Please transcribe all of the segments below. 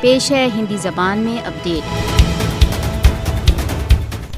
پیش ہے ہندی زبان میں اپڈیٹ۔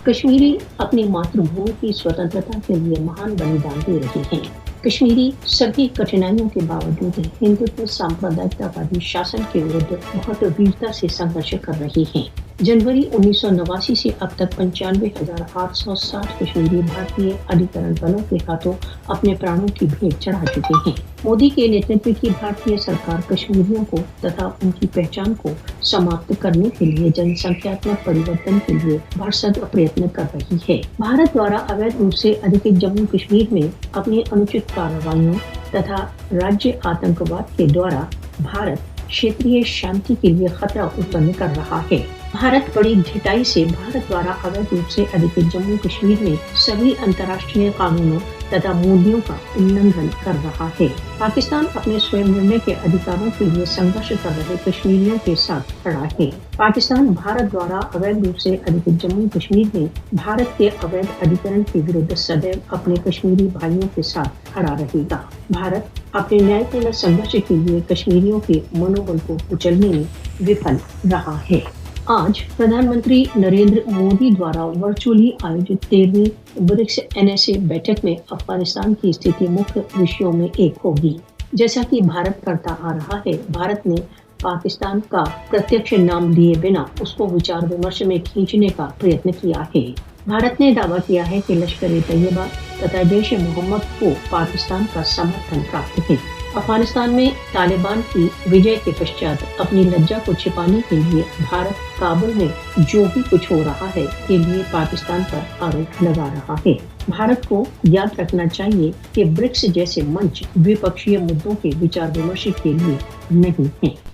کشمیری اپنی ماتر بھومی کی سوتنترتا کے لیے مہان بلیدان دے رہے ہیں۔ کشمیری سبھی کٹھنائیوں کے باوجود ہندوتو سامپردائکتاوادی شاسن کے وردھ بہت ویرتا سے سنگھرش کر رہے ہیں۔ جنوری 1989 سے اب تک 95,860 کشمیری بھارتی ادھیکرن بلوں کے ہاتھوں اپنے پرانوں کی بھیٹ چڑھا چکے ہیں۔ مودی کے نیترتو کی بھارتی سرکار کشمیریوں کو تتھا ان کی پہچان کو سماپت کرنے کے لیے جن سنکھیاتمک پریورتن کے لیے بھرسک پریتن کر رہی ہے۔ بھارت دوارا اویدھ روپ سے ادھیکت جموں کشمیر میں اپنی انوچت کارروائیوں تتھا راجیہ آتنکواد کے دوارا بھارت چھیتریہ شانتی کے لیے خطرہ اتپن کر رہا ہے۔ بھارت بڑی ڈھٹائی سے بھارت دوارا اویدھ روپ سے ادھیکت جموں کشمیر میں سبھی انترراشٹریہ قانونوں تتھا مولیوں کا النگھن کر رہا ہے۔ پاکستان اپنے سوئم نرنے کے ادھیکاروں کے لیے سنگھرش کر رہے کشمیریوں کے ساتھ کھڑا ہے۔ پاکستان بھارت دوارا اویدھ روپ سے ادھیکت جموں کشمیر میں بھارت کے اویدھ ادھیکرن کے وردھ سدیو اپنے کشمیری بھائیوں کے ساتھ کھڑا رہے گا۔ بھارت اپنے نیائ پورن سنگھرش کے لیے کشمیریوں کے منوبل کو کچلنے میں وفل رہا ہے۔ آج پردھان منتری نریندر مودی دوارا ورچوئلی آیوجت 13ویں برکس NSA بیٹھک میں افغانستان کی استھتی مکھ وشیوں میں ایک ہوگی۔ جیسا کہ بھارت کرتا آ رہا ہے، بھارت نے پاکستان کا پرتیکش نام لیے بنا اس کو وچار ومرش میں کھینچنے کا پریتن کیا ہے۔ بھارت نے دعویٰ کیا ہے کہ لشکر طیبہ تتھا جیش محمد کو پاکستان کا سمرتھن پراپت ہے۔ افغانستان میں طالبان کی وجے کے پشچات اپنی لجا کو چھپانے کے لیے بھارت کابل میں جو بھی کچھ ہو رہا ہے کے لیے پاکستان پر آروپ لگا رہا ہے۔ بھارت کو یاد رکھنا چاہیے کہ برکس جیسے منچ دوپکشیہ مدوں کے وچار ومرش کے لیے نہیں ہیں۔